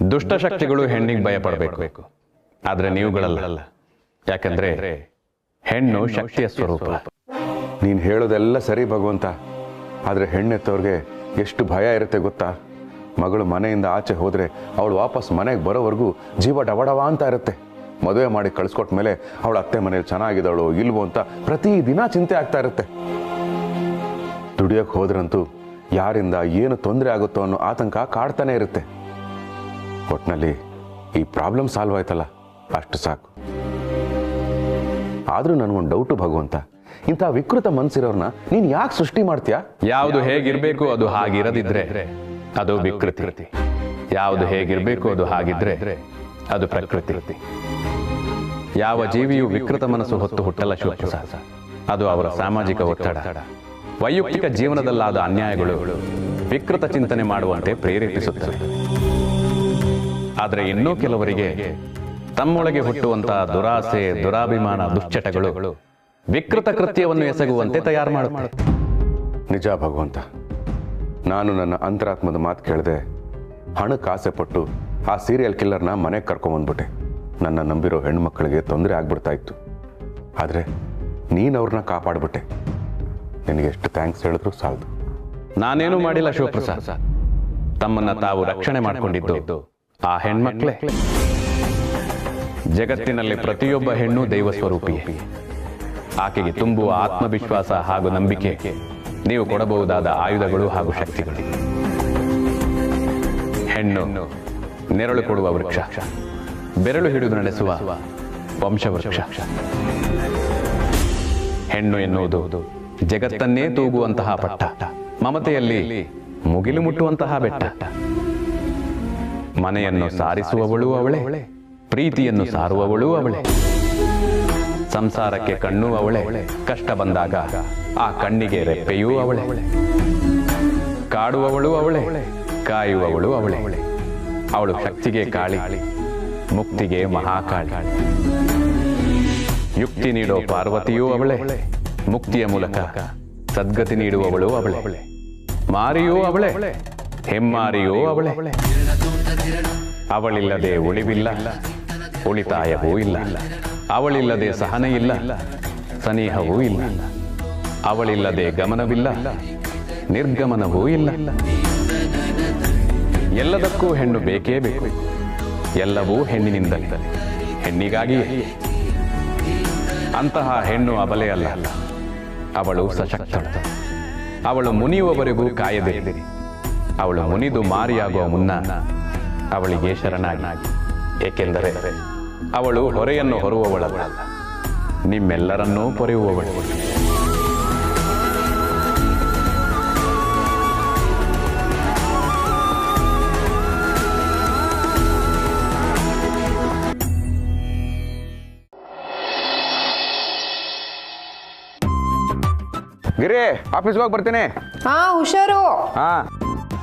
ದುಷ್ಟಶಕ್ತಿಗಳು ಹೆಣ್ಣಿಗೆ ಭಯ ಪಡಬೇಕು, ಆದರೆ ನೀವುಗಳಲ್ಲ. ಯಾಕಂದ್ರೆ ಹೆಣ್ಣು ಶಕ್ತಿಯ ಸ್ವರೂಪ. ನೀನು ಹೇಳೋದೆಲ್ಲ ಸರಿ ಭಗವಂತ, ಆದರೆ ಹೆಣ್ಣೆತ್ತವ್ರಿಗೆ ಎಷ್ಟು ಭಯ ಇರುತ್ತೆ ಗೊತ್ತಾ? ಮಗಳು ಮನೆಯಿಂದ ಆಚೆ ಹೋದರೆ ಅವಳು ವಾಪಸ್ ಮನೆಗೆ ಬರೋವರೆಗೂ ಜೀವ ಡವಡವ ಅಂತ ಇರುತ್ತೆ. ಮದುವೆ ಮಾಡಿ ಕಳಿಸ್ಕೊಟ್ಟ ಮೇಲೆ ಅವಳ ಅತ್ತೆ ಮನೇಲಿ ಚೆನ್ನಾಗಿದ್ದಾಳು ಇಲ್ವೋ ಅಂತ ಪ್ರತಿದಿನ ಚಿಂತೆ ಆಗ್ತಾ ಇರುತ್ತೆ. ದುಡಿಯೋಕೆ ಹೋದ್ರಂತೂ ಯಾರಿಂದ ಏನು ತೊಂದರೆ ಆಗುತ್ತೋ ಅನ್ನೋ ಆತಂಕ ಕಾಡ್ತಾನೆ ಇರುತ್ತೆ. ಒಟ್ಟಿನಲ್ಲಿ ಈ ಪ್ರಾಬ್ಲಮ್ ಸಾಲ್ವ್ ಆಯ್ತಲ್ಲ, ಅಷ್ಟು ಸಾಕು. ಆದರೂ ನನಗೊಂದು ಡೌಟು ಭಗವಂತ, ಇಂಥ ವಿಕೃತ ಮನಸ್ಸಿರೋರ್ನ ನೀನು ಯಾಕೆ ಸೃಷ್ಟಿ ಮಾಡ್ತೀಯಾ? ಯಾವುದು ಹೇಗಿರ್ಬೇಕು ಅದು ಹಾಗಿರದಿದ್ರೆ ಅದು ವಿಕೃತಿ, ಯಾವುದು ಹೇಗಿರ್ಬೇಕು ಅದು ಹಾಗಿದ್ರೆ ಅದು ಪ್ರಕೃತಿ. ಯಾವ ಜೀವಿಯು ವಿಕೃತ ಮನಸ್ಸು ಹೊತ್ತು ಹುಟ್ಟಲ್ಲ ಶಿವಪ್ರಸಾದ್. ಅದು ಅವರ ಸಾಮಾಜಿಕ ಒತ್ತಡ, ವೈಯಕ್ತಿಕ ಜೀವನದಲ್ಲಾದ ಅನ್ಯಾಯಗಳು ವಿಕೃತ ಚಿಂತನೆ ಮಾಡುವಂತೆ ಪ್ರೇರೇಪಿಸುತ್ತವೆ. ಆದರೆ ಇನ್ನೂ ಕೆಲವರಿಗೆ ತಮ್ಮೊಳಗೆ ಹುಟ್ಟುವಂತಹ ದುರಾಸೆ, ದುರಾಭಿಮಾನ, ದುಶ್ಚಟಗಳು ವಿಕೃತ ಕೃತ್ಯವನ್ನು ಎಸಗುವಂತೆ ತಯಾರು ಮಾಡುತ್ತೆ. ನಿಜ ಭಗವಂತ, ನಾನು ನನ್ನ ಅಂತರಾತ್ಮದ ಮಾತು ಕೇಳದೆ ಹಣಕ್ಕೆ ಆಸೆ ಪಟ್ಟು ಆ ಸೀರಿಯಲ್ ಕಿಲ್ಲರ್ನ ಮನೆಗೆ ಕರ್ಕೊಂಬಂದ್ಬಿಟ್ಟೆ. ನನ್ನ ನಂಬಿರೋ ಹೆಣ್ಮಕ್ಳಿಗೆ ತೊಂದರೆ ಆಗ್ಬಿಡ್ತಾ ಇತ್ತು. ಆದರೆ ನೀನು ಅವ್ರನ್ನ ಕಾಪಾಡ್ಬಿಟ್ಟೆ. ನಿನಗೆ ಎಷ್ಟು ಥ್ಯಾಂಕ್ಸ್ ಹೇಳಿದ್ರು ಸಾಲದು. ನಾನೇನು ಮಾಡಿಲ್ಲ ಶಿವಪ್ರಸಾದ್. ತಮ್ಮನ್ನ ತಾವು ರಕ್ಷಣೆ ಮಾಡಿಕೊಂಡಿದ್ದು ಆ ಹೆಣ್ಮಕ್ಳೇ. ಜಗತ್ತಿನಲ್ಲಿ ಪ್ರತಿಯೊಬ್ಬ ಹೆಣ್ಣು ದೈವ ಸ್ವರೂಪಿಯೇ. ಆಕೆಗೆ ತುಂಬುವ ಆತ್ಮವಿಶ್ವಾಸ ಹಾಗೂ ನಂಬಿಕೆ ನೀವು ಕೊಡಬಹುದಾದ ಆಯುಧಗಳು ಹಾಗೂ ಶಕ್ತಿಗಳು. ಹೆಣ್ಣು ನೆರಳು ಕೊಡುವ ವೃಕ್ಷ, ಬೆರಳು ಹಿಡಿದು ನಡೆಸುವ ವಂಶವೃಕ್ಷ. ಹೆಣ್ಣು ಎನ್ನುವುದು ಜಗತ್ತನ್ನೇ ತೂಗುವಂತಹ ಪಟ್ಟ, ಮಮತೆಯಲ್ಲಿ ಮುಗಿಲು ಮುಟ್ಟುವಂತಹ ಬೆಟ್ಟ. ಮನೆಯನ್ನು ಸಾರಿಸುವವಳು ಅವಳೇ, ಪ್ರೀತಿಯನ್ನು ಸಾರುವವಳು ಅವಳೇ. ಸಂಸಾರಕ್ಕೆ ಕಣ್ಣು ಅವಳೇ, ಕಷ್ಟ ಬಂದಾಗ ಆ ಕಣ್ಣಿಗೆ ರೆಪ್ಪೆಯೂ ಅವಳೇ. ಕಾಡುವವಳು ಅವಳೇ, ಕಾಯುವವಳು ಅವಳೇ. ಅವಳು ಶಕ್ತಿಗೆ ಕಾಳಿ, ಮುಕ್ತಿಗೆ ಮಹಾಕಾಳಿ. ಯುಕ್ತಿ ನೀಡೋ ಪಾರ್ವತಿಯೂ ಅವಳೇ, ಮುಕ್ತಿಯ ಮೂಲಕ ಸದ್ಗತಿ ನೀಡುವವಳು ಅವಳೇ. ಮಾರಿಯೂ ಅವಳೇ, ಹೆಮ್ಮಾರಿಯೂ ಅವಳೇ. ಅವಳಿಲ್ಲದೆ ಉಳಿವಿಲ್ಲ, ಉಳಿತಾಯವೂ ಇಲ್ಲ. ಅವಳಿಲ್ಲದೆ ಸಹನೆ ಇಲ್ಲ, ಸನಿಹವೂ ಇಲ್ಲ. ಅವಳಿಲ್ಲದೆ ಗಮನವಿಲ್ಲ, ನಿರ್ಗಮನವೂ ಇಲ್ಲ. ಎಲ್ಲದಕ್ಕೂ ಹೆಣ್ಣು ಬೇಕೇ ಬೇಕು. ಎಲ್ಲವೂ ಹೆಣ್ಣಿನಿಂದಲೇ, ಹೆಣ್ಣಿಗಾಗಿಯೇ. ಅಂತಹ ಹೆಣ್ಣು ಅಬಲೆಯಲ್ಲ, ಅವಳು ಸಶಕ್ತಳು. ಅವಳು ಮುನಿಯುವವರೆಗೂ ಕಾಯದೆ, ಅವಳು ಮುನಿದು ಮಾರಿಯಾಗುವ ಮುನ್ನ ಅವಳಿಗೆ ಶರಣಾಗಿ. ಏಕೆಂದರೆ ಅವಳು ಹೊರೆಯನ್ನು ಹೊರುವವಳಲ್ಲ, ನಿಮ್ಮೆಲ್ಲರನ್ನೂ ಪೊರೆಯುವವಳು. ಗಿರಿ, ಆಫೀಸ್ಗೆ ಹೋಗಿ ಬರ್ತೀನಿ. ಹಾ, ಹುಷಾರು. ಹಾ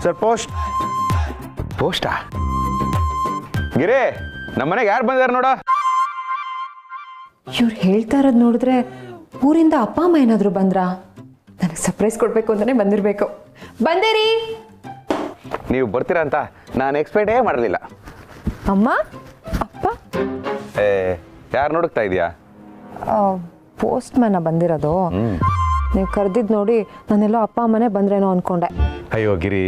ಸರ್, ಪೋಸ್ಟಾ? ಗಿರಿ, ನಮ್ಮ ಮನೆಗೆ ಯಾರು ಬಂದಾರ ನೋಡ? ಇವ್ರು ಹೇಳ್ತಾ ಇರೋದು ನೋಡಿದ್ರೆ ಊರಿಂದ ಅಪ್ಪ ಅಮ್ಮ ಏನಾದ್ರು ಬಂದ್ರಾ? ನನಗೆ ಸರ್ಪ್ರೈಸ್ ಕೊಡ್ಬೇಕು ಅಂತಾನೆ ಬಂದಿರ್ಬೇಕು. ಬಂದೇರಿ. ನೀವು ಬರ್ತೀರಾ ಅಂತ ನಾನು ಎಕ್ಸ್ಪೆಕ್ಟೇ ಮಾಡಲಿಲ್ಲ. ಅಮ್ಮ, ಅಪ್ಪ? ಯಾರು ನೋಡುತ್ತಾ ಇದೆಯಾ? ಪೋಸ್ಟ್ ಮ್ಯಾನ ಬಂದಿರೋದು. ನೀವು ಕರೆದಿದ್ದು ನೋಡಿ ನಾನೆಲ್ಲೋ ಅಪ್ಪ ಅಮ್ಮನೇ ಬಂದ್ರೇನೋ ಅನ್ಕೊಂಡೆ. ಅಯ್ಯೋ ಗಿರಿ,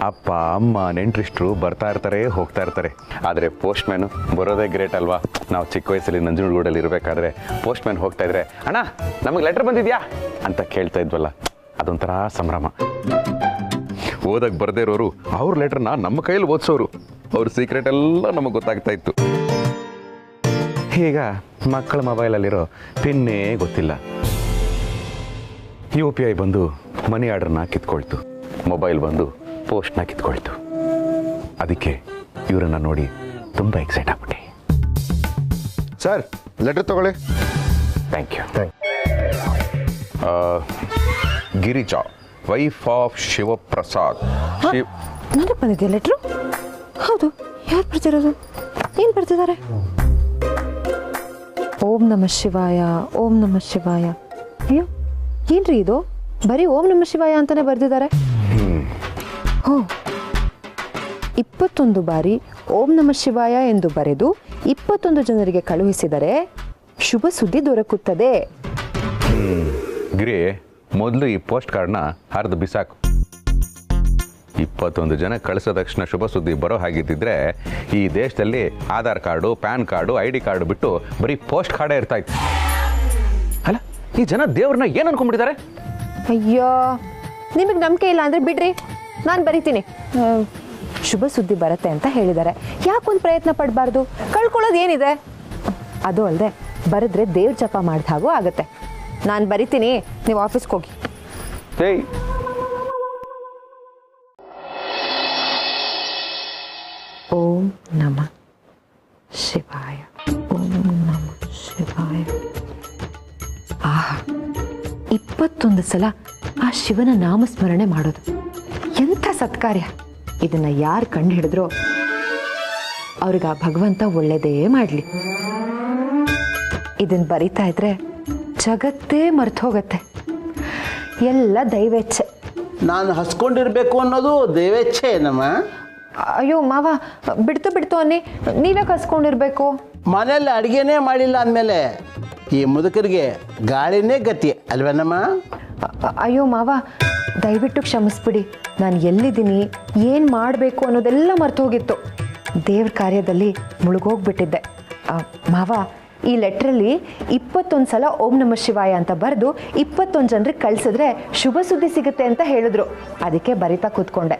ಅಪ್ಪ ಅಮ್ಮ ನೆಂಟ್ರಿಸ್ಟ್ರು ಬರ್ತಾ ಇರ್ತಾರೆ, ಹೋಗ್ತಾ ಇರ್ತಾರೆ. ಆದರೆ ಪೋಸ್ಟ್ ಮ್ಯಾನು ಬರೋದೇ ಗ್ರೇಟ್ ಅಲ್ವಾ? ನಾವು ಚಿಕ್ಕ ವಯಸ್ಸಲ್ಲಿ ನಂಜನಗೂಡಲ್ಲಿ ಇರಬೇಕಾದ್ರೆ ಪೋಸ್ಟ್ ಮ್ಯಾನ್ ಹೋಗ್ತಾ ಇದ್ರೆ, ಅಣ್ಣ ನಮಗೆ ಲೆಟರ್ ಬಂದಿದ್ಯಾ ಅಂತ ಕೇಳ್ತಾ ಇದ್ವಲ್ಲ, ಅದೊಂಥರ ಸಂಭ್ರಮ. ಓದಕ್ಕೆ ಬರದೇ ಇರೋರು ಅವ್ರ ಲೆಟರ್ನ ನಮ್ಮ ಕೈಯಲ್ಲಿ ಓದಿಸೋರು. ಅವ್ರ ಸೀಕ್ರೆಟ್ ಎಲ್ಲ ನಮಗೆ ಗೊತ್ತಾಗ್ತಾ ಇತ್ತು. ಈಗ ಮಕ್ಕಳ ಮೊಬೈಲಲ್ಲಿರೋ ಪಿನ್ನೇ ಗೊತ್ತಿಲ್ಲ. UPI ಬಂದು ಮನಿ ಆರ್ಡರ್ನ ಕಿತ್ಕೊಳ್ತು, ಮೊಬೈಲ್ ಬಂದು ಪೋಸ್ಟ್ನ ಕಿತ್ಕೊಳ್ತು. ಅದಕ್ಕೆ ಇವರನ್ನ ನೋಡಿ ತುಂಬ ಎಕ್ಸೈಟ್ ಆಗ್ಬಿಟ್ಟೆ. ಸರ್, ಲೆಟರ್ ತಗೊಳ್ಳಿ. Thank you. Girija, wife of Shivaprasad. ನನಗೆ ಬಂದಿದೆಯಾ ಲೆಟ್ರು? ಹೌದು, ಯಾರು ಬರ್ತಿರೋದು? ಏನು ಬರ್ತಿದ್ದಾರೆ? ಓಂ ನಮಃ ಶಿವಾಯ, ಓಂ ನಮಃ ಶಿವಾಯ. ಅಯ್ಯೋ, ಏನ್ರಿ ಇದು? ಬರೀ ಓಂ ನಮಃ ಶಿವಾಯ ಅಂತಾನೆ ಬರ್ದಿದ್ದಾರೆ. ಹೋ, 21 ಬಾರಿ ಓಂ ನಮಃ ಶಿವಾಯ ಎಂದು ಬರೆದು 21 ಜನರಿಗೆ ಕಳುಹಿಸಿದರೆ ಶುಭ ಸುದ್ದಿ ದೊರಕುತ್ತದೆ. ಗಿರಿ, ಮೊದಲು ಈ ಪೋಸ್ಟ್ ಕಾರ್ಡ್ನ ಹರಿದು ಬಿಸಾಕು. 21 ಜನ ಕಳಿಸೋ ತಕ್ಷಣ ಶುಭ ಸುದ್ದಿ ಬರೋ ಹಾಗಿದ್ದಿದ್ರೆ ಈ ದೇಶದಲ್ಲಿ Aadhaar card, PAN card, ID card ಬಿಟ್ಟು ಬರೀ ಪೋಸ್ಟ್ ಕಾರ್ಡೇ ಇರ್ತಾ ಇತ್ತು. ಅಲ್ಲ, ಈ ಜನ ದೇವ್ರನ್ನ ಏನು ಅನ್ಕೊಂಡ್ಬಿಟ್ಟಿದ್ದಾರೆ? ಅಯ್ಯೋ, ನಿಮಗೆ ನಂಬಿಕೆ ಇಲ್ಲ ಅಂದರೆ ಬಿಡ್ರಿ, ನಾನು ಬರಿತೀನಿ. ಶುಭ ಸುದ್ದಿ ಬರುತ್ತೆ ಅಂತ ಹೇಳಿದ್ದಾರೆ, ಯಾಕೊಂದು ಪ್ರಯತ್ನ ಪಡಬಾರ್ದು? ಕಳ್ಕೊಳ್ಳೋದು ಏನಿದೆ? ಅದು ಅಲ್ಲದೆ ಬರೆದ್ರೆ ದೇವ್ರ ಜಪ ಮಾಡಿದ ಹಾಗೂ ಆಗುತ್ತೆ. ನಾನು ಬರಿತೀನಿ, ನೀವು ಆಫೀಸ್ಗೆ ಹೋಗಿ. ಏಯ್, ಓಂ ನಮಃ ಶಿವಾಯ, ಓಂ ನಮಃ ಶಿವಾಯ. ಆಹಾ, 21 ಸಲ ಆ ಶಿವನ ನಾಮಸ್ಮರಣೆ ಮಾಡೋದು ಎಂಥ ಸತ್ಕಾರ್ಯ! ಇದನ್ನ ಯಾರು ಕಂಡು ಹಿಡಿದ್ರೋ ಅವ್ರಿಗೆ ಆ ಭಗವಂತ ಒಳ್ಳೇದೇ ಮಾಡಲಿ. ಇದನ್ನ ಬರಿತಾ ಇದ್ರೆ ಜಗತ್ತೇ ಮರ್ತು ಹೋಗತ್ತೆ. ಎಲ್ಲ ದೈವೇಚ್ಛೆ. ನಾನು ಹಸ್ಕೊಂಡಿರ್ಬೇಕು ಅನ್ನೋದು ದೈವೇಚ್ಛೆ ನಮ್ಮ. ಅಯ್ಯೋ ಮಾವ, ಬಿಡ್ತು ಅನ್ನಿ, ನೀವೇ ಕಸ್ಕೊಂಡಿರ್ಬೇಕು. ಮನೆಯಲ್ಲಿ ಅಡುಗೆನೇ ಮಾಡಿಲ್ಲ ಅಂದಮೇಲೆ ಈ ಮುದುಕರಿಗೆ ಗಾಳಿನೇ ಗತಿ ಅಲ್ವೇನಮ್ಮ? ಅಯ್ಯೋ ಮಾವ, ದಯವಿಟ್ಟು ಕ್ಷಮಿಸ್ಬಿಡಿ. ನಾನು ಎಲ್ಲಿದ್ದೀನಿ, ಏನು ಮಾಡಬೇಕು ಅನ್ನೋದೆಲ್ಲ ಮರ್ತು ಹೋಗಿತ್ತು. ದೇವ್ರ ಕಾರ್ಯದಲ್ಲಿ ಮುಳುಗೋಗ್ಬಿಟ್ಟಿದ್ದೆ. ಮಾವ, ಈ ಲೆಟ್ರಲ್ಲಿ 21 ಸಲ ಓಂ ನಮಃ ಶಿವಾಯ ಅಂತ ಬರೆದು 21 ಜನರಿಗೆ ಕಳಿಸಿದ್ರೆ ಶುಭ ಸುದ್ದಿ ಸಿಗುತ್ತೆ ಅಂತ ಹೇಳಿದ್ರು. ಅದಕ್ಕೆ ಬರಿತಾ ಕೂತ್ಕೊಂಡೆ.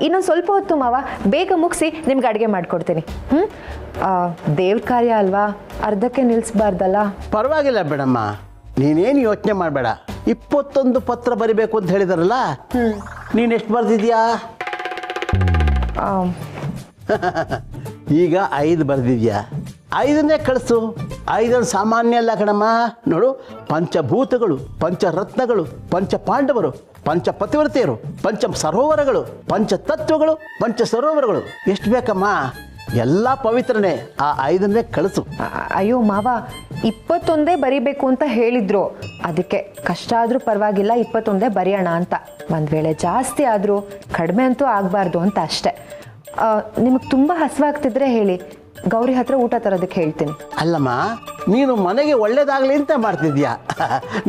ಇನ್ನೊಂದು ಸ್ವಲ್ಪ ಹೊತ್ತು ಮಾವ, ಬೇಗ ಮುಗಿಸಿ ನಿಮ್ಗೆ ಅಡುಗೆ ಮಾಡಿಕೊಡ್ತೀನಿ. ದೇವ್ರ ಕಾರ್ಯ ಅಲ್ವಾ, ಅರ್ಧಕ್ಕೆ ನಿಲ್ಲಿಸ್ಬಾರ್ದಲ್ಲ. ಪರವಾಗಿಲ್ಲ ಬಿಡಮ್ಮ, ನೀನೇನು ಯೋಚನೆ ಮಾಡಬೇಡ. 21 ಪತ್ರ ಬರಿಬೇಕು ಅಂತ ಹೇಳಿದಾರಲ್ಲ, ನೀನು ಎಷ್ಟು ಬರೆದಿದ್ಯಾ? ಈಗ 5 ಬರೆದಿದ್ಯಾ. 5ನೇ ಕಳಿಸು. 5 ಸಾಮಾನ್ಯ ಅಲ್ಲ ಕಣಮ್ಮ. ನೋಡು, ಪಂಚಭೂತಗಳು, ಪಂಚರತ್ನಗಳು, ಪಂಚ ಪಾಂಡವರು, ಪಂಚ ಪತಿವ್ರತೆಯರು, ಪಂಚ ಸರೋವರಗಳು, ಪಂಚ ತತ್ವಗಳು, ಪಂಚ ಸರೋವರಗಳು, ಎಷ್ಟು ಬೇಕಮ್ಮ? ಎಲ್ಲ ಪವಿತ್ರನೇ. ಆ 5ನೇ ಕಳಿಸು. ಅಯ್ಯೋ ಮಾವ, 21 ಬರಿಬೇಕು ಅಂತ ಹೇಳಿದ್ರು. ಅದಕ್ಕೆ ಕಷ್ಟ ಆದರೂ ಪರವಾಗಿಲ್ಲ, 21 ಬರೆಯೋಣ ಅಂತ. ಒಂದು ವೇಳೆ ಜಾಸ್ತಿ ಆದರೂ ಕಡಿಮೆ ಅಂತೂ ಆಗಬಾರ್ದು ಅಂತ ಅಷ್ಟೆ. ನಿಮಗೆ ತುಂಬ ಹಸಿವಾಗ್ತಿದ್ರೆ ಹೇಳಿ, ಗೌರಿ ಹತ್ರ ಊಟ ತರೋದಕ್ಕೆ ಹೇಳ್ತೀನಿ. ಅಲ್ಲಮ್ಮ, ನೀನು ಮನೆಗೆ ಒಳ್ಳೇದಾಗಲಿ ಅಂತ ಮಾಡ್ತಿದ್ಯಾ.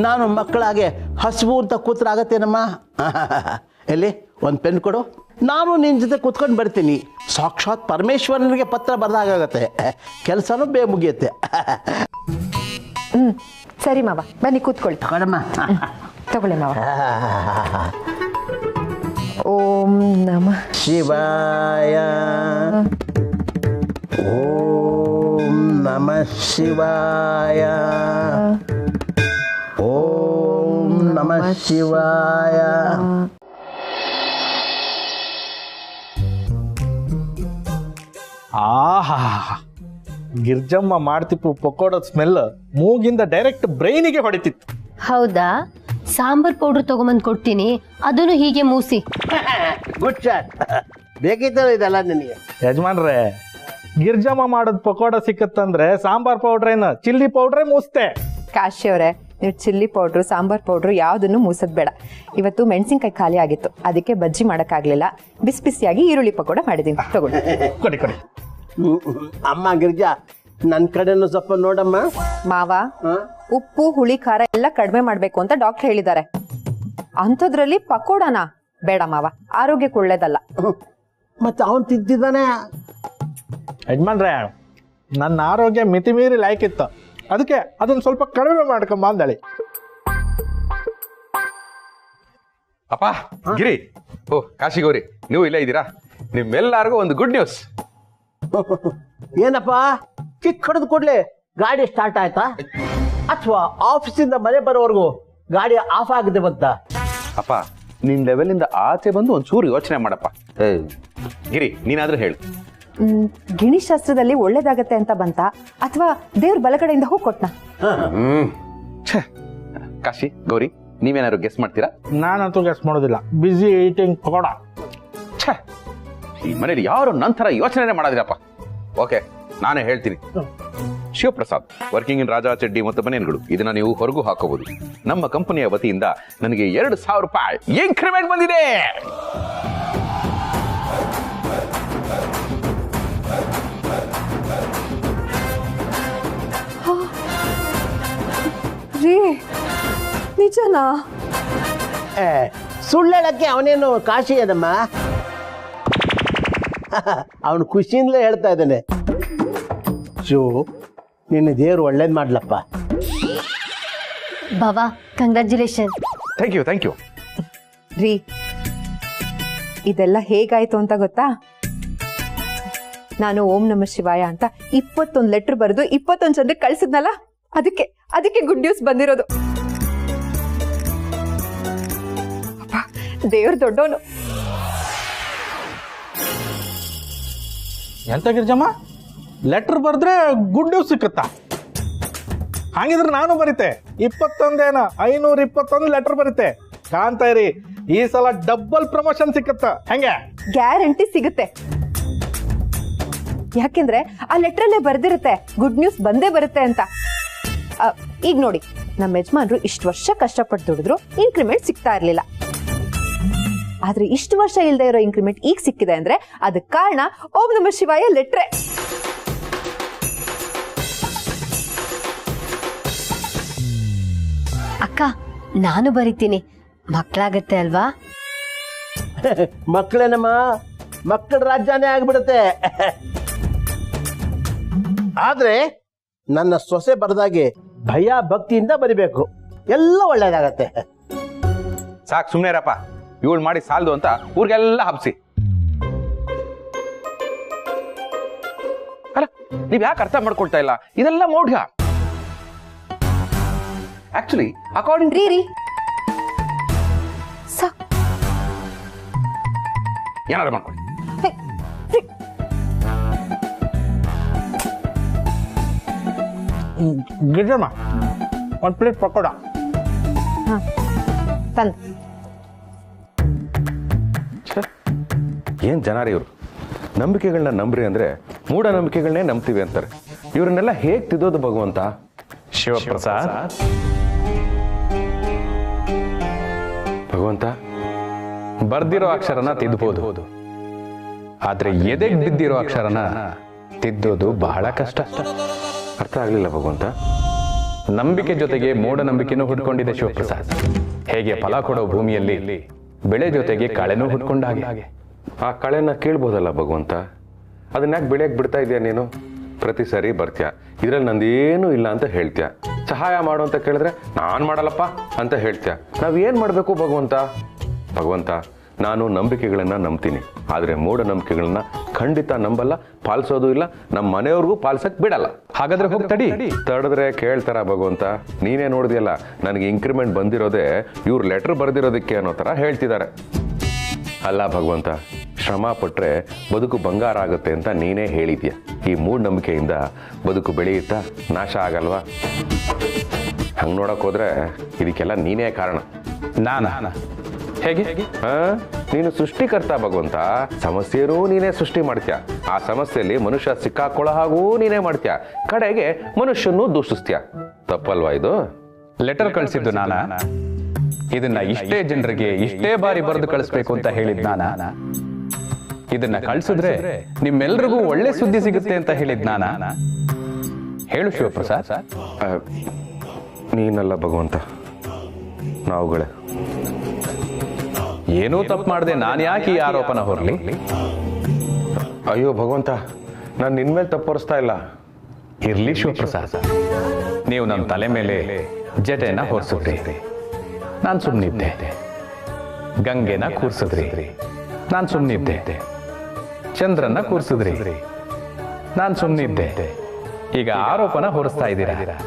ನಾನು ಮಕ್ಕಳಾಗೆ ಹಸಿವು ಅಂತ ಕೂತ್ರಾಗತ್ತೇನಮ್ಮ? ಎಲ್ಲಿ ಒಂದು ಪೆನ್ ಕೊಡು, ನಾನು ನಿನ್ನ ಜೊತೆ ಕೂತ್ಕೊಂಡು ಬರ್ತೀನಿ. ಸಾಕ್ಷಾತ್ ಪರಮೇಶ್ವರನಿಗೆ ಪತ್ರ ಬರೆದಾಗತ್ತೆ, ಕೆಲಸನೂ ಬೇಗ ಮುಗಿಯುತ್ತೆ. ಸರಿ ಮಾವ, ಬನ್ನಿ ಕೂತ್ಕೊಳ್ಳಿ. ಕಡಮ್ಮ ತಗೊಳ್ಳಿ ಮಾವ. ಓಂ ನಮಃ ಶಿವಾಯ, ಓಂ ನಮಃ ಶಿವಾಯ, ಓಂ ನಮಃ ಶಿವಾಯ. ಆಹಾ, ಗಿರ್ಜಮ್ಮ ಮಾಡ್ತಿಪ್ಪು ಪಕೋಡದ ಸ್ಮೆಲ್ ಮೂಗಿಂದ ಡೈರೆಕ್ಟ್ ಬ್ರೈನಿಗೆ ಹೊಡಿತಿತ್ತು. ಹೌದಾ? ಸಾಂಬಾರ್ ಪೌಡರ್ ತಗೊಂಬಂದು ಕೊಡ್ತೀನಿ, ಅದನ್ನು ಹೀಗೆ ಮೂಸಿ. Good shot. ಬೇಕಿತ್ತಲ್ಲ ಇದೆಲ್ಲ ನಿನಗೆ. ಯಜಮಾನ್ರೆ, ಗಿರ್ಜಮ್ಮ ಮಾಡೋದ್ ಪಕೋಡ ಸಿಕ್ಕತ್ತಂದ್ರೆ ಸಾಂಬಾರ್ ಪೌಡ್ರ್ ಏನು, ಚಿಲ್ಲಿ ಪೌಡ್ರೇ ಮೂಸ್ತೆ. ಕಾಶಿ ಅವರೇ, ನೀವು ಚಿಲ್ಲಿ ಪೌಡ್ರು, ಸಾಂಬಾರ್ ಪೌಡ್ರು ಯಾವುದನ್ನು ಮೂಸೋದು ಬೇಡ. ಇವತ್ತು ಮೆಣಸಿನ್ಕಾಯಿ ಖಾಲಿ ಆಗಿತ್ತು, ಅದಕ್ಕೆ ಬಜ್ಜಿ ಮಾಡೋಕ್ಕಾಗಲಿಲ್ಲ. ಬಿಸಿ ಬಿಸಿಯಾಗಿ ಈರುಳ್ಳಿ ಪಕೋಡ ಮಾಡಿದ್ದೀನಿ, ತಗೊಳ್ಳಿ. ಕೊಡಿ ಕೊಡಿ. ಅಮ್ಮ ಗಿರ್ಜಾ, ನನ್ನ ಕಡೆನೂ ಸ್ವಲ್ಪ ನೋಡಮ್ಮ. ಮಾವ, ಉಪ್ಪು ಹುಳಿ ಖಾರ ಎಲ್ಲ ಕಡಿಮೆ ಮಾಡಬೇಕು ಅಂತ ಡಾಕ್ಟರ್ ಹೇಳಿದ್ದಾರೆ. ಅಂಥದ್ರಲ್ಲಿ ಪಕೋಡನಾ? ಬೇಡ ಮಾವ, ಆರೋಗ್ಯಕ್ಕೆ ಒಳ್ಳೇದಲ್ಲ. ಮತ್ತೆ ಅವನ್ ತಿದ್ದಿದ್ದಾನೆ. ಯಜಮಾನ್ರೆ, ನನ್ನ ಆರೋಗ್ಯ ಮಿತಿ ಮೀರಿ ಲಾಯ್ಕಿತ್ತು, ಅದಕ್ಕೆ ಅದನ್ನ ಸ್ವಲ್ಪ ಕಡಿಮೆ ಮಾಡ್ಕೊಂಬ ಅಂದಳಿ. ಅಪ್ಪ, ಗಿರಿ, ಓ ಕಾಶಿ ಗೌರಿ, ನೀವು ಇಲ್ಲೇ ಇದ್ದೀರಾ? ನಿಮ್ಮೆಲ್ಲರಿಗೂ ಒಂದು ಗುಡ್ ನ್ಯೂಸ್. ಏನಪ್ಪ, ಕಿಕ್ ಹೊಡೆದು ಕೂಡಲೇ ಗಾಡಿ ಸ್ಟಾರ್ಟ್ ಆಯ್ತಾ, ಅಥವಾ ಆಫೀಸಿಂದ ಮನೆ ಬರೋವರೆಗೂ ಗಾಡಿ ಆಫ್ ಆಗಿದೆ ಬಂತ? ಅಪ್ಪ, ನಿನ್ ಲೆವೆಲಿಂದ ಆಚೆ ಬಂದು ಒಂಚೂರು ಯೋಚನೆ ಮಾಡಪ್ಪ. ಗಿರಿ, ನೀನಾದ್ರೂ ಹೇಳು. ಗಿಣಿಶಾಸ್ತ್ರದಲ್ಲಿ ಒಳ್ಳೇದಾಗತ್ತೆ ಅಂತ ಬಂತ, ಅಥವಾ ದೇವ್ರ ಬಲಗಡೆಯಿಂದ ಹೋಗಿ ಕೊಟ್ನ? ಕಾಶಿ ಗೌರಿ, ನೀವೇನಾದ್ರು ಗೆಸ್ ಮಾಡ್ತೀರಾ? ನಾನಂತೂ ಗೆಸ್ ಮಾಡೋದಿಲ್ಲ. ಬಿಸಿ ಈಟಿಂಗ್ ಪಕೋಡ. ಈ ಮನೇಲಿ ಯಾರು ನಂತರ ಯೋಚನೆ ಮಾಡೋದಿಲ್ಲಪ್ಪ. ಓಕೆ, ನಾನೇ ಹೇಳ್ತೀನಿ. ಶಿವಪ್ರಸಾದ್, ವರ್ಕಿಂಗ್ ಇನ್ ರಾಜಾ ಚಡ್ಡಿ ಮತ್ತು ಬನಿಯನ್ಗಳು, ಇದನ್ನ ನೀವು ಹೊರಗೂ ಹಾಕೋಬಹುದು. ನಮ್ಮ ಕಂಪನಿಯ ವತಿಯಿಂದ ನನಗೆ 2,000 ರೂಪಾಯಿ ಇನ್ಕ್ರಿಮೆಂಟ್ ಬಂದಿದೆ. ನಿಜನಾ? ಸುಳ್ಳು ಹೇಳಕ್ಕೆ ಅವನೇನು ಕಾಶಿ ಅದಮ್ಮ. ಅವನು ಖುಷಿಯಿಂದಲೇ ಹೇಳ್ತಾ ಇದ್ದಾನೆ. ಶಿವು, ನಿನ್ನ ದೇವರು ಒಳ್ಳೇದು ಮಾಡ್ಲಪ್ಪ. ಬಾವಾ ಕಂಗ್ರ್ಯಾಚುಲೇಷನ್. Thank you. ರೀ, ಇದೆಲ್ಲ ಹೇಗಾಯ್ತು ಅಂತ ಗೊತ್ತಾ? ನಾನು ಓಂ ನಮ ಶಿವಾಯ ಅಂತ 21 ಲೆಟರ್ ಬರೆದು 21 ಜನರಿಗೆ ಕಳ್ಸಿದ್ನಲ್ಲ, ಅದಕ್ಕೆ ಗುಡ್ ನ್ಯೂಸ್ ಬಂದಿರೋದು. ದೇವ್ರ ದೊಡ್ಡವನು. ಎಂತ ಗಿರ್ಜಮ್ಮ, ಲೆಟರ್ ಬರೆದ್ರೆ ಗುಡ್ ನ್ಯೂಸ್ ಸಿಕ್ಕತ್ತಾ? ಹಂಗಿದ್ರೆ ನಾನು ಬರೀತೆ 21 521 ಲೆಟರ್ ಬರೀತೆ. ಕಾಣ್ತಾ ಇರಿ, ಈ ಸಲ ಡಬಲ್ ಪ್ರಮೋಷನ್ ಸಿಕ್ಕತ್ತ. ಹೆಂಗೆ? ಗ್ಯಾರಂಟಿ ಸಿಗುತ್ತೆ. ಯಾಕೆಂದ್ರೆ ಆ ಲೆಟ್ರಲ್ಲೇ ಬರ್ದಿರುತ್ತೆ ಗುಡ್ ನ್ಯೂಸ್ ಬಂದೇ ಬರುತ್ತೆ ಅಂತ. ಈಗ ನೋಡಿ, ನಮ್ಮ ಯಜಮಾನ್ರು ಇಷ್ಟು ವರ್ಷ ಕಷ್ಟಪಟ್ಟು ದುಡಿದ್ರು, ಇನ್ಕ್ರಿಮೆಂಟ್ ಸಿಗ್ತಾ ಇರ್ಲಿಲ್ಲ. ಆದ್ರೆ ಇಷ್ಟು ವರ್ಷ ಇಲ್ಲದೆ ಇರೋ ಇನ್ಕ್ರಿಮೆಂಟ್ ಈಗ ಸಿಕ್ಕಿದೆ ಅಂದ್ರೆ ಅದಕ್ಕೆ ಕಾರಣ ಓಂ ನಮ ಶಿವಾಯ ಲೆಟ್ರೆ. ಅಕ್ಕ, ನಾನು ಬರಿತೀನಿ. ಮಕ್ಕಳಾಗತ್ತೆ ಅಲ್ವಾ? ಮಕ್ಕಳೇನಮ್ಮ, ಮಕ್ಕಳ ರಾಜ್ಯನೇ ಆಗ್ಬಿಡುತ್ತೆ. ಆದ್ರೆ ನನ್ನ ಸೊಸೆ ಬರೆದಾಗೆ ಭಯ ಭಕ್ತಿಯಿಂದ ಬರಿಬೇಕು, ಎಲ್ಲ ಒಳ್ಳೇದಾಗತ್ತೆ. ಸಾಕು, ಸುಮ್ಮನೆ ಇರಪ್ಪ. ಇವಳು ಮಾಡಿ ಸಾಲದು ಅಂತ ಊರಿಗೆಲ್ಲ ಹಬ್ಸಿ. ಅಲ್ಲ, ನೀವ್ ಯಾಕೆ ಅರ್ಥ ಮಾಡ್ಕೊಳ್ತಾ ಇಲ್ಲ? ಇದೆಲ್ಲ ಮೌಢ್ಯ. ಆಕ್ಚುಲಿ ಅಕಾರ್ಡಿಂಗ್ ರೀ ಏನಾದ್ರು ಮಾಡ್ಕೊಳ್ಳಿ. ಗಿರ್ಜಮ್ಮ, ಒಂದು ಪ್ಲೇಟ್ ಪಕೋಡ. ತಂದ್. ಏನ್ ಜನ ರೀ ಇವರು? ನಂಬಿಕೆಗಳನ್ನ ನಂಬ್ರಿ ಅಂದ್ರೆ ಮೂಢನಂಬಿಕೆಗಳನ್ನೇ ನಂಬ್ತೀವಿ ಅಂತಾರೆ. ಇವ್ರನ್ನೆಲ್ಲ ಹೇಗ್ ತಿದ್ದೋದು ಭಗವಂತ? ಶಿವಪ್ರಸಾದ್, ಭಗವಂತ, ಬರ್ದಿರೋ ಅಕ್ಷರನ ತಿದ್ದಬಹುದು, ಆದ್ರೆ ಎದೆಗೆ ಬಿದ್ದಿರೋ ಅಕ್ಷರನ ತಿದ್ದೋದು ಬಹಳ ಕಷ್ಟ. ಅರ್ಥ ಆಗ್ಲಿಲ್ಲ ಭಗವಂತ. ನಂಬಿಕೆ ಜೊತೆಗೆ ಮೂಢನಂಬಿಕೆನೂ ಹುಡ್ಕೊಂಡಿದೆ ಶಿವಪ್ರಸಾದ್. ಹೇಗೆ ಫಲ ಕೊಡೋ ಭೂಮಿಯಲ್ಲಿ ಬೆಳೆ ಜೊತೆಗೆ ಕಳೆನೂ ಹುಡ್ಕೊಂಡ ಹಾಗೆ. ಆ ಕಳೆನ ಕೇಳ್ಬೋದಲ್ಲ ಭಗವಂತ? ಅದನ್ನ ಯಾಕೆ ಬೆಳೆಯಕ್ಕೆ ಬಿಡ್ತಾ ಇದೆಯಾ ನೀನು? ಪ್ರತಿ ಸಾರಿ ಬರ್ತೀಯ, ಇದ್ರಲ್ಲಿ ನಂದೇನು ಇಲ್ಲ ಅಂತ ಹೇಳ್ತೀಯ. ಸಹಾಯ ಮಾಡು ಅಂತ ಕೇಳಿದ್ರೆ ನಾನ್ ಮಾಡಲ್ಲಪ್ಪ ಅಂತ ಹೇಳ್ತೀಯ. ನಾವೇನ್ ಮಾಡ್ಬೇಕು ಭಗವಂತ? ಭಗವಂತ, ನಾನು ನಂಬಿಕೆಗಳನ್ನ ನಂಬ್ತೀನಿ, ಆದ್ರೆ ಮೂಢನಂಬಿಕೆಗಳನ್ನ ಖಂಡಿತ ನಂಬಲ್ಲ, ಪಾಲಿಸೋದು ಇಲ್ಲ, ನಮ್ಮ ಮನೆಯವ್ರಿಗೂ ಪಾಲಿಸಕ್ ಬಿಡಲ್ಲ. ಹಾಗಾದ್ರೆ ಹೋಗಿ ತಡಿ. ತಡೆದ್ರೆ ಕೇಳ್ತಾರ ಭಗವಂತ? ನೀನೇ ನೋಡಿದ್ಯಲ್ಲ, ನನಗೆ ಇಂಕ್ರಿಮೆಂಟ್ ಬಂದಿರೋದೇ ಇವ್ರು ಲೆಟರ್ ಬರ್ದಿರೋದಕ್ಕೆ ಅನ್ನೋ ತರ ಹೇಳ್ತಿದ್ದಾರೆ. ಅಲ್ಲ ಭಗವಂತ, ಶ್ರಮ ಪಟ್ರೆ ಬದುಕು ಬಂಗಾರ ಆಗುತ್ತೆ ಅಂತ ನೀನೇ ಹೇಳಿದ್ಯಾ. ಈ ಮೂಢನಂಬಿಕೆಯಿಂದ ಬದುಕು ಬೆಳೆಯುತ್ತಾ, ನಾಶ ಆಗಲ್ವಾ? ಹಂಗ್ ನೋಡಕ್ ಹೋದ್ರೆ ಇದಕ್ಕೆಲ್ಲ ನೀನೇ ಕಾರಣ. ನಾನ ಹೇಗೆ? ನೀನು ಸೃಷ್ಟಿಕರ್ತ ಭಗವಂತ. ಸಮಸ್ಯೆನೂ ನೀನೇ ಸೃಷ್ಟಿ ಮಾಡ್ತೀಯ, ಆ ಸಮಸ್ಯೆಯಲ್ಲಿ ಮನುಷ್ಯ ಸಿಕ್ಕಾಕೊಳ್ಳೋ ಹಾಗೂ ನೀನೇ ಮಾಡ್ತೀಯ, ಕಡೆಗೆ ಮನುಷ್ಯನೂ ದೂಷಿಸ್ತೀಯ. ತಪ್ಪಲ್ವಾ ಇದು? ಲೆಟರ್ ಕಳಿಸಿದ್ದು ನಾನ? ಇದನ್ನ ಇಷ್ಟೇ ಜನರಿಗೆ ಇಷ್ಟೇ ಬಾರಿ ಬರೆದು ಕಳಿಸ್ಬೇಕು ಅಂತ ಹೇಳಿದ್ ನಾನ? ಇದನ್ನ ಕಳ್ಸಿದ್ರೆ ನಿಮ್ಮೆಲ್ರಿಗೂ ಒಳ್ಳೆ ಸುದ್ದಿ ಸಿಗುತ್ತೆ ಅಂತ ಹೇಳಿದ್ ನಾನ? ಹೇಳು ಶಿವಪ್ರಸಾದ್. ನೀನಲ್ಲ ಭಗವಂತ, ನಾವುಗಳೇ. ಏನೂ ತಪ್ಪು ಮಾಡದೆ ನಾನು ಯಾಕೆ ಈ ಆರೋಪನ ಹೊರಲಿ? ಅಯ್ಯೋ ಭಗವಂತ, ನಾನು ನಿನ್ಮೇಲೆ ತಪ್ಪೊರಿಸ್ತಾ ಇಲ್ಲ. ಇರ್ಲಿ ಶಿವಪ್ರಸಾದ್, ನೀವು ನನ್ನ ತಲೆ ಮೇಲೆ ಜಟೆನ ಹೊರಿಸಿದ್ರಿ, ನಾನು ಸುಮ್ಮನಿದ್ದೆ. ಗಂಗೆನ ಕೂರ್ಸಿದ್ರಿ, ನಾನು ಸುಮ್ಮನಿದ್ದೆ. ಚಂದ್ರನ್ನ ಕೂರ್ಸಿದ್ರಿ, ನಾನು ಸುಮ್ಮನಿದ್ದೆ. ಈಗ ಆರೋಪನ ಹೊರಿಸ್ತಾ ಇದ್ದೀರಾ.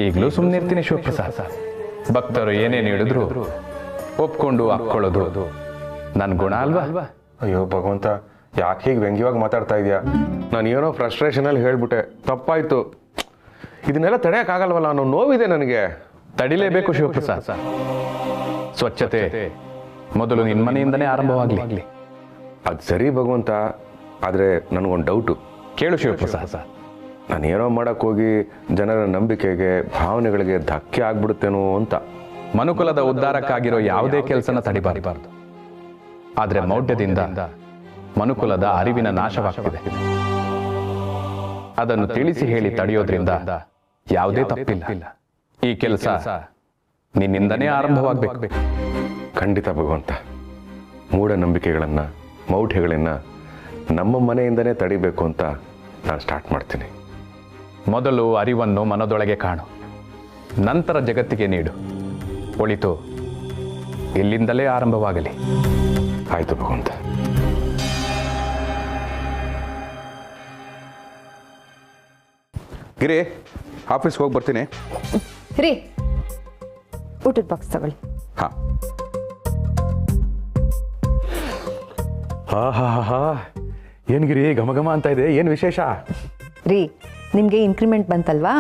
ಈಗಲೂ ಸುಮ್ಮನಿರ್ತೀನಿ ಶಿವಪ್ರಸಾದ್. ಭಕ್ತರು ಏನೇನು ಹೇಳಿದ್ರು ಒಪ್ಕೊಂಡು ಹಾಕ್ಕೊಳ್ಳೋದು ನನ್ನ ಗುಣ ಅಲ್ವಾ? ಅಯ್ಯೋ ಭಗವಂತ, ಯಾಕೆ ಹೀಗೆ ವ್ಯಂಗ್ಯವಾಗಿ ಮಾತಾಡ್ತಾ ಇದೆಯಾ? ನಾನು ಏನೋ ಫ್ರಸ್ಟ್ರೇಷನಲ್ಲಿ ಹೇಳ್ಬಿಟ್ಟೆ, ತಪ್ಪಾಯ್ತು. ಇದನ್ನೆಲ್ಲ ತಡೆಯೋಕ್ಕಾಗಲ್ವಲ್ಲ, ಅನ್ನೋ ನೋವಿದೆ ನನಗೆ. ತಡಿಲೇಬೇಕು ಶಿವಪ್ರಸಾದ್. ಸ್ವಚ್ಛತೆ ಮೊದಲು ನಿನ್ನ ಮನೆಯಿಂದನೇ ಆರಂಭವಾಗಲಿ. ಅದು ಸರಿ ಭಗವಂತ, ಆದರೆ ನನಗೊಂದು ಡೌಟು. ಕೇಳು ಶಿವಪ್ರಸಾದ್. ನಾನು ಏನೋ ಮಾಡಕ್ಕೆ ಹೋಗಿ ಜನರ ನಂಬಿಕೆಗೆ, ಭಾವನೆಗಳಿಗೆ ಧಕ್ಕೆ ಆಗ್ಬಿಡುತ್ತೇನೋ ಅಂತ. ಮನುಕುಲದ ಉದ್ಧಾರಕ್ಕಾಗಿರೋ ಯಾವುದೇ ಕೆಲಸನ ತಡಿಬಾರಬಾರದು. ಆದರೆ ಮೌಢ್ಯದಿಂದ ಮನುಕುಲದ ಅರಿವಿನ ನಾಶವಾಗ್ತಿದೆ. ಅದನ್ನು ತಿಳಿಸಿ ಹೇಳಿ ತಡೆಯೋದ್ರಿಂದ ಯಾವುದೇ ತಪ್ಪಿಲ್ಲ. ಈ ಕೆಲಸ ನಿನ್ನಿಂದನೇ ಆರಂಭವಾಗಬೇಕು. ಖಂಡಿತ ಭಗವಂತ. ಮೂಢನಂಬಿಕೆಗಳನ್ನು ಮೌಢ್ಯಗಳನ್ನು ನಮ್ಮ ಮನೆಯಿಂದನೇ ತಡಿಬೇಕು ಅಂತ ನಾನು ಸ್ಟಾರ್ಟ್ ಮಾಡ್ತೀನಿ. ಮೊದಲು ಅರಿವನ್ನು ಮನದೊಳಗೆ ಕಾಣು, ನಂತರ ಜಗತ್ತಿಗೆ ನೀಡು. ಒಳಿತು ಇಲ್ಲಿಂದಲೇ ಆರಂಭವಾಗಲಿ. ಆಯಿತು ಭಗವಂತ. ಗಿರಿ, ಆಫೀಸ್ಗೆ ಹೋಗಿ ಬರ್ತೀನಿ. ರೀ, ಊಟದ ಬಾಕ್ಸ್ ತಗೊಳ್ಳಿ. ಹಾಂ. ಹಾ ಏನು ಗಿರಿ ಘಮ ಘಮ ಅಂತ ಇದೆ, ಏನು ವಿಶೇಷ? ರೀ, ನಿಮಗೆ ಇನ್ಕ್ರಿಮೆಂಟ್ ಬಂತಲ್ವಾ,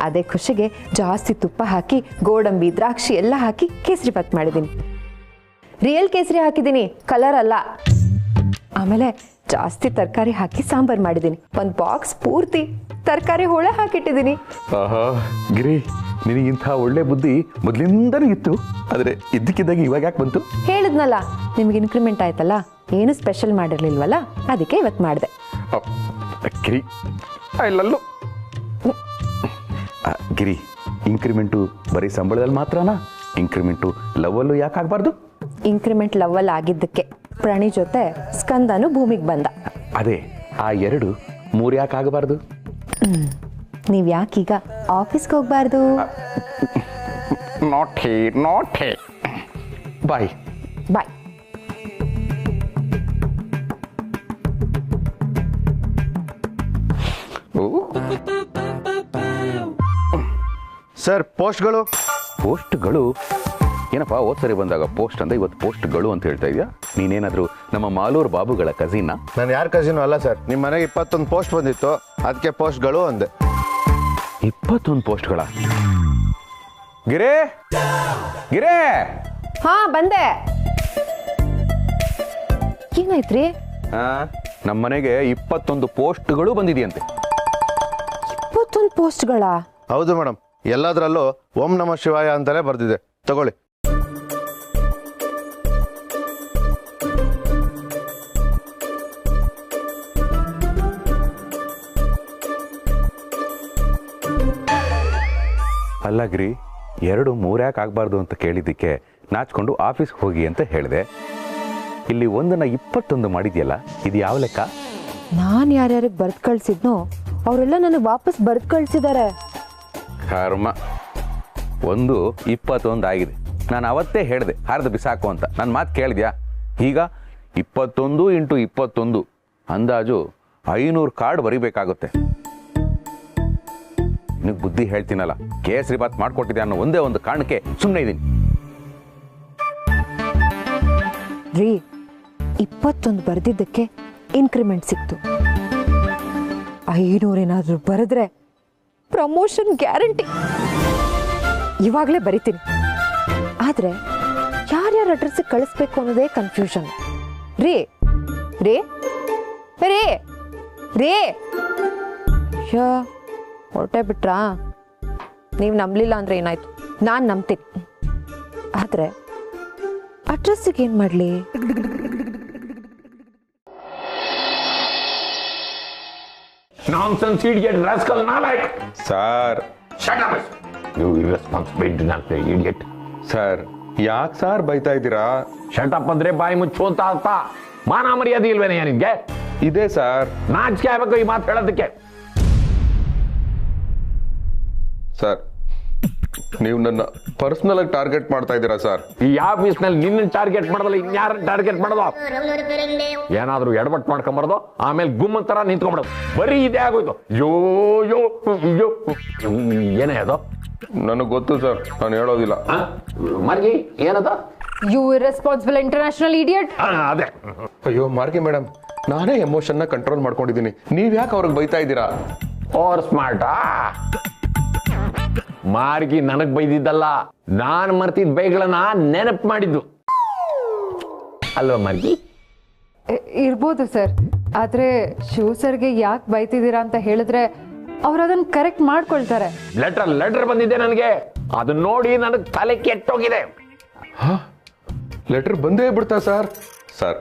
ಅದೇ ಖುಷಿಗೆ ಜಾಸ್ತಿ ತುಪ್ಪ ಹಾಕಿ ಗೋಡಂಬಿ ದ್ರಾಕ್ಷಿ ಎಲ್ಲ ಹಾಕಿ ಕೇಸರಿ ಬಾತ್ ಮಾಡಿದ್ದೀನಿ. ರಿಯಲ್ ಕೇಸರಿ ಹಾಕಿದ್ದೀನಿ, ಕಲರ್ ಅಲ್ಲ. ಆಮೇಲೆ ಜಾಸ್ತಿ ತರಕಾರಿ ಹಾಕಿ ಸಾಂಬಾರು ಮಾಡಿದ್ದೀನಿ. ಒಂದು ಬಾಕ್ಸ್ ಪೂರ್ತಿ ತರಕಾರಿ ಹೋಳೆ ಹಾಕಿಟ್ಟಿದ್ದೀನಿ. ಆಹಾ ಗಿರಿ, ನಿನಗಿಂಥ ಒಳ್ಳೆ ಬುದ್ಧಿ ಮೊದಲಿಂದನೂ ಇತ್ತು, ಆದರೆ ಇದ್ದಕ್ಕಿದ್ದಾಗ ಇವಾಗ ಯಾಕೆ ಬಂತು? ಹೇಳಿದ್ನಲ್ಲ, ನಿಮ್ಗೆ ಇನ್ಕ್ರಿಮೆಂಟ್ ಆಯ್ತಲ್ಲ, ಏನು ಸ್ಪೆಷಲ್ ಮಾಡಿರ್ಲಿಲ್ವಲ್ಲ, ಅದಕ್ಕೆ ಇವತ್ತು ಮಾಡಿದೆ. ಗಿರಿ ಅಲ್ಲಲ್ಲೂ ಗಿರಿ, ಇನ್ಕ್ರಿಮೆಂಟು ಬರೀ ಸಂಬಳದಲ್ಲಿ ಮಾತ್ರನಾ? ಇನ್ಕ್ರಿಮೆಂಟು ಲವಲ್ಲೂ ಯಾಕೆ ಆಗಬಾರ್ದು? ಇನ್ಕ್ರಿಮೆಂಟ್ ಲವಲ್ ಆಗಿದ್ದಕ್ಕೆ ಪ್ರಾಣಿ ಜೊತೆ ಸ್ಕಂದನು ಭೂಮಿಗೆ ಬಂದ. ಅದೇ ಆ 2 3 ಯಾಕೆ ಆಗಬಾರ್ದು? ನೀವು ಯಾಕೀಗ ಆಫೀಸ್ಗೆ ಹೋಗ್ಬಾರ್ದು? Not hey bye bye. Sir, ಪೋಸ್ಟ್ಗಳು. ಪೋಸ್ಟ್ಗಳು ಏನಪ್ಪ? ಹೋದ್ ಸರಿ ಬಂದಾಗ ಪೋಸ್ಟ್ ಅಂದ, ಇವತ್ತು ಪೋಸ್ಟ್ಗಳು ಅಂತ ಹೇಳ್ತಾ ಇದೆಯಾ? ನೀನೇನಾದರೂ ನಮ್ಮ ಮಾಲೂರು ಬಾಬುಗಳ ಕಸಿನ? ನಾನು ಯಾರ ಕಸಿನೂ ಅಲ್ಲ ಸರ್. ನಿಮ್ಮ ಮನೆಗೆ 21 ಪೋಸ್ಟ್ ಬಂದಿತ್ತು, ಅದಕ್ಕೆ ಪೋಸ್ಟ್ಗಳು ಅಂದೆ. 21 ಪೋಸ್ಟ್ಗಳ? ಗಿರೇ ಗಿರೇ, ಹಾ ಬಂದೆ. ಏನಾಯ್ತ್ರಿ? ನಮ್ಮ ಮನೆಗೆ 21 ಪೋಸ್ಟ್ಗಳು ಬಂದಿದೆಯಂತೆ. 21 ಪೋಸ್ಟ್ಗಳ? ಹೌದು ಮೇಡಮ್, ಎಲ್ಲದರಲ್ಲೂ ಓಂ ನಮಃ ಶಿವಾಯ ಅಂತಲೇ ಬರ್ದಿದೆ. ತಗೊಳ್ಳಿ. ಅಲ್ಲ ಗಿರಿ, 2 3 ಯಾಕೆ ಆಗಬಾರ್ದು ಅಂತ ಕೇಳಿದ್ದಕ್ಕೆ ನಾಚ್ಕೊಂಡು ಆಫೀಸ್ಗೆ ಹೋಗಿ ಅಂತ ಹೇಳಿದೆ. ಇಲ್ಲಿ ಒಂದನ್ನು 21 ಮಾಡಿದ್ಯಲ್ಲ, ಇದು ಯಾವ ಲೆಕ್ಕ? ನಾನು ಯಾರ್ಯಾರಿಗೆ ಬರ್ದು ಕಳ್ಸಿದ್ನೋ ಅವರೆಲ್ಲ ನನಗೆ ವಾಪಸ್ ಬರ್ದು ಕಳ್ಸಿದ್ದಾರೆ. ಕರ್ಮ. 21 ಆಗಿದೆ. ನಾನು ಅವತ್ತೇ ಹೇಳಿದೆ ಹಾರ್ದು ಬಿಸಾಕು ಅಂತ. ನನ್ನ ಮಾತು ಕೇಳಿದ್ಯಾ? ಈಗ 21 × 21 ಅಂದಾಜು 500 ಕಾರ್ಡ್ ಬರಿಬೇಕಾಗುತ್ತೆ. ನಿನಗೆ ಬುದ್ಧಿ ಹೇಳ್ತೀನಲ್ಲ, ಕೇಸರಿ ಬಾತ್ ಮಾಡ್ಕೊಟ್ಟಿದ್ದೆ ಅನ್ನೋ ಒಂದೇ ಒಂದು ಕಾರಣಕ್ಕೆ ಸುಮ್ಮನೆ ಇದ್ದೀನಿ. ರೀ, 21 ಬರ್ದಿದ್ದಕ್ಕೆ ಇನ್ಕ್ರಿಮೆಂಟ್ ಸಿಕ್ತು. 500 ಏನಾದರೂ ಬರೆದ್ರೆ ಪ್ರಮೋಷನ್ ಗ್ಯಾರಂಟಿ. ಇವಾಗಲೇ ಬರಿತೀನಿ. ಆದರೆ ಯಾರ್ಯಾರ ಅಡ್ರೆಸ್ಗೆ ಕಳಿಸ್ಬೇಕು ಅನ್ನೋದೇ ಕನ್ಫ್ಯೂಷನ್. ರೀ ರೇ ರೇ ರೇ ಯಾ ಹೊರಟೇ ಬಿಟ್ರಾ? ನೀವು ನಂಬಲಿಲ್ಲ ಅಂದರೆ ಏನಾಯ್ತು, ನಾನು ನಂಬ್ತೀನಿ. ಆದರೆ ಅಡ್ರೆಸ್ಸಿಗೆ ಏನು ಮಾಡಲಿ? Nonsense idiot, rascal, nalike. Sir, Shut up, you irresponsible, intellectual idiot. Sir ಯಾಕೆ ಸರ್ ಬೈತಾ ಇದ್ದೀರಾ? Shut up ಅಂದ್ರೆ ಬಾಯಿ ಮುಚ್ಚು ಅಂತ ಅರ್ಥ. ಮಾನ ಮರ್ಯಾದೆ ಇಲ್ವೇನೆ ನಿನ್ಗೆ? ಇದೆ ಸರ್. ನಾಚಿಕೆ ಆಗ್ಬೇಕು ಈ ಮಾತು ಹೇಳೋದಕ್ಕೆ. ಸರ್, ನೀವು ನನ್ನ ಪರ್ಸನಲ್ ಆಗಿ ಟಾರ್ಗೆಟ್ ಮಾಡ್ತಾ ಇದ್ದೀರಾ ಸರ್? ಈ ಆಫೀಸ್ ನಲ್ಲಿ ನಿನ್ನ ಟಾರ್ಗೆಟ್ ಮಾಡೋದಲ್ಲ, ಇನ್ಯಾರ ಟಾರ್ಗೆಟ್ ಮಾಡೋದು? ಏನಾದ್ರೂ ಎಡವಟ್ ಮಾಡ್ಕೊಂಬಾರ್ದು, ಆಮೇಲೆ ಗುಮ್ಮ ತರ ನಿಂತ್ಕೊಂಡ್ಬಿಡೋದು. ಬರೀ ಇದೇ ಆಗೋಯ್ತು. ಯೋ ಯೋ ಯೋ ಏನೇ ಅದು? ನನಗೆ ಗೊತ್ತು ಸರ್, ನಾನು ಹೇಳೋದಿಲ್ಲ. ಮರ್ಗಿ ಏನದ? You irresponsible international idiot. ಅದೇ. ಅಯ್ಯೋ ಮಾರ್ಗಿ ಮೇಡಮ್, ನಾನೇ ಎಮೋಷನ್ನ ಕಂಟ್ರೋಲ್ ಮಾಡ್ಕೊಂಡಿದ್ದೀನಿ. ನೀವ್ ಯಾಕೆ ಅವ್ರಿಗೆ ಬೈತಾ ಇದ್ದೀರಾ? ಓವರ್ ಸ್ಮಾರ್ಟಾ? ಮಾರ್ಗಿ ನನಗ್ ಬೈದಿದ್ದಲ್ಲ, ನಾನ್ ಮರ್ತಿದ್ ಬೈಗಳನ್ನ ನೆನಪು ಮಾಡಿದ್ದು ಅಲ್ವಾ ಮಾರ್ಗಿ? ಇರ್ಬೋದು ಸರ್, ಆದ್ರೆ ಶಿವ ಸರ್ಗೆ ಯಾಕೆ ಬೈತಿದ್ದೀರಾ ಅಂತ ಹೇಳಿದ್ರೆ ಅವ್ರು ಅದನ್ನ ಕರೆಕ್ಟ್ ಮಾಡ್ಕೊಳ್ತಾರೆ. ಲೆಟರ್ ಬಂದಿದೆ ನನಗೆ, ಅದನ್ನ ನೋಡಿ ನನಗೆ ತಲೆ ಕೆಟ್ಟೋಗಿದೆ. ಲೆಟರ್ ಬಂದೇ ಬಿಡ್ತಾ ಸರ್? ಸರ್,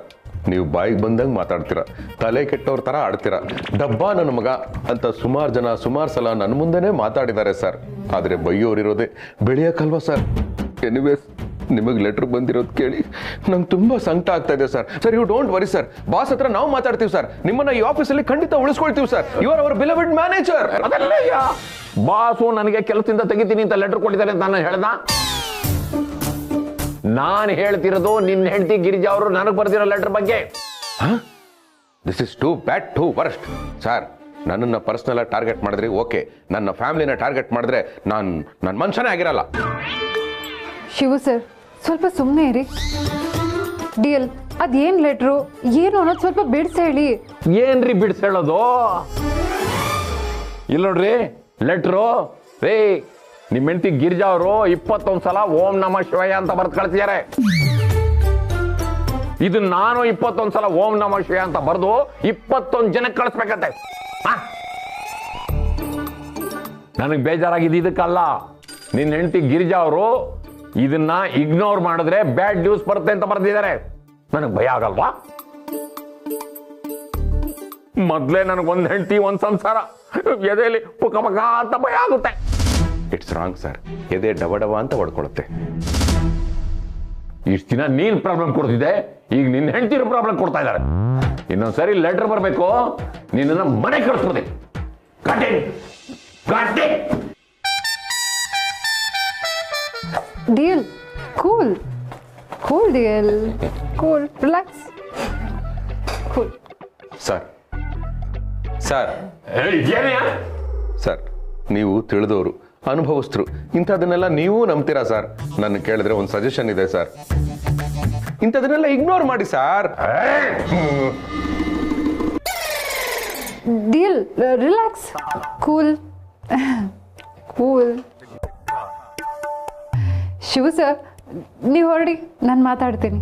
ನೀವು ಬಾಯಿಗೆ ಬಂದಂಗೆ ಮಾತಾಡ್ತೀರಾ, ತಲೆ ಕೆಟ್ಟವ್ರ ತರ ಆಡ್ತೀರಾ. ಡಬ್ಬ ನನ್ನ ಮಗ ಅಂತ ಸುಮಾರು ಜನ ಸುಮಾರು ಸಲ ನನ್ನ ಮುಂದೆನೇ ಮಾತಾಡಿದ್ದಾರೆ ಸರ್. ಆದ್ರೆ ಬೈಯೋರಿರೋದೇ ಬೆಳೆಯಕ್ಕಲ್ವಾ ಸರ್? ಎನಿವೇಸ್ ನಿಮಗೆ ಲೆಟರ್ ಬಂದಿರೋದು ಕೇಳಿ ನಂಗೆ ತುಂಬಾ ಸಂಕಟ ಆಗ್ತಾ ಇದೆ sir. Sir you don't worry sir, boss ಹತ್ರ ನಾವು ಮಾತಾಡ್ತೀವಿ ಸರ್. ನಿಮ್ಮನ್ನ ಈ ಆಫೀಸಲ್ಲಿ ಖಂಡಿತ ಉಳಿಸ್ಕೊಳ್ತೀವಿ sir. You are our beloved manager. Boss ನನಗೆ ಕೆಲಸದಿಂದ ತೆಗಿತೀನಿ ಅಂತ ಲೆಟರ್ ಕೊಟ್ಟಿದ್ದಾರೆ ಅಂತ ನಾನು ಹೇಳ್ದ. ನಾನು ಹೇಳ್ತಿರೋದು ನಿನ್ನ ಹೆಂಡತಿ ಗಿರಿಜಾ ಅವರು ನನಗೆ ಬರ್ದಿರೋ ಲೆಟರ್ ಬಗ್ಗೆ. This is too bad, two worst. Sir ನನ್ನನ್ನ ಪರ್ಸನಲ್ ಆಗಿ ಟಾರ್ಗೆಟ್ ಮಾಡಿದ್ರಿ ಓಕೆ, ನನ್ನ ಫ್ಯಾಮಿಲಿನ ಟಾರ್ಗೆಟ್ ಮಾಡಿದ್ರೆ ನನ್ನ ಮನುಷ್ಯನೇ ಆಗಿರಲ್ಲ. ಶಿವು ಸರ್ ಸ್ವಲ್ಪ ಸುಮ್ಮನೆ ಇರಿ. ಡಿಯಲ್ ಅದೇನ್ ಲೆಟ್ರು ಏನು ಅನ್ನೋದು ಸ್ವಲ್ಪ ಬಿಡ್ಸಿ ಹೇಳಿ. ಏನ್ರಿ ಬಿಡ್ಸ್ ಹೇಳೋದು? ಇಲ್ಲ ನೋಡ್ರಿ ಲೆಟ್ರು ರೇ, ನಿಮ್ಮ ಹೆಂಡತಿ ಗಿರಿಜಾ ಅವರು 21 ಸಲ ಓಂ ನಮ ಶಿವಾಯ ಅಂತ ಬರ್ದು ಕಳಿಸಿದ್ದಾರೆ. ಇದು ನಾನು 21 ಸಲ ಓಂ ನಮ ಶಿವಾಯ ಅಂತ ಬರ್ದು 21 ಜನಕ್ಕೆ ಕಳಿಸ್ಬೇಕಂತೆ. ನನಗೆ ಬೇಜಾರಾಗಿದ್ದು ಇದಕ್ಕಲ್ಲ, ನಿನ್ನ ಹೆಂಡತಿ ಗಿರಿಜಾ ಅವರು ಇದನ್ನ ಇಗ್ನೋರ್ ಮಾಡಿದ್ರೆ ಬ್ಯಾಡ್ ನ್ಯೂಸ್ ಬರುತ್ತೆ ಅಂತ ಬರ್ದಿದ್ದಾರೆ. ನನಗೆ ಭಯ ಆಗಲ್ವಾ? ಮೊದ್ಲೇ ನನಗೊಂದು ಹೆಂಡತಿ ಒಂದು ಸಂಸಾರ, ಎದೆಯಲ್ಲಿ ಪುಕ ಪಕ ಅಂತ ಭಯ ಆಗುತ್ತೆ. It's wrong sir. ಎದೆ ಡವ ಅಂತ ಹೊಡ್ಕೊಳುತ್ತೆ. ಇಷ್ಟು ದಿನ ನೀನ್ ಪ್ರಾಬ್ಲಮ್ ಕೊಡ್ತಿದ್ದೆ, ಈಗ ನಿನ್ನ ಹೆಂಡತಿರು ಪ್ರಾಬ್ಲಮ್ ಕೊಡ್ತಾ ಇದ್ದಾರೆ. ಇನ್ನೊಂದ್ಸರಿ ಲೆಟರ್ ಬರಬೇಕು, ನಿನ್ನ ಮನೆ ಕಳಿಸ್ಬೋದೆ. Deal cool cool, deal cool, relax, cool. Sir sir ಏನೆಯಾ ಸರ್, ನೀವು ತಿಳಿದವರು, ಅನುಭವಸ್ಥರು, ಇಂಥದನ್ನೆಲ್ಲ ನೀವು ನಂಬ್ತೀರಾ ಸರ್? ನನ್ನ ಕೇಳಿದ್ರೆ ಒಂದು ಸಜೆಷನ್ ಇದೆ ಸರ್, ಇಂಥದನ್ನೆಲ್ಲ ಇಗ್ನೋರ್ ಮಾಡಿ sir. Dual relax, cool cool. Shivu sir ನೀವು ಹೊರಡಿ, ನಾನು ಮಾತಾಡ್ತೀನಿ.